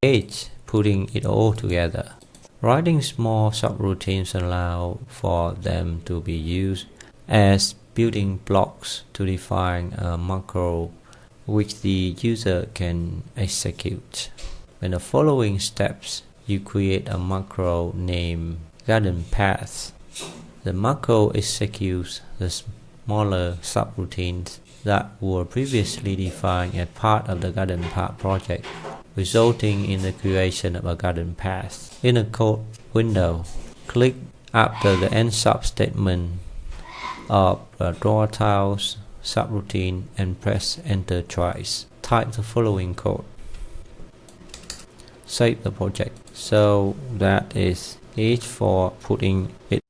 H. Putting it all together. Writing small subroutines allow for them to be used as building blocks to define a macro which the user can execute. In the following steps, you create a macro named garden path. The macro executes the smaller subroutines that were previously defined as part of the garden path project, resulting in the creation of a garden path. In the code window, click after the end sub statement of the draw tiles subroutine and press enter twice. Type the following code. Save the project. So that is it for putting it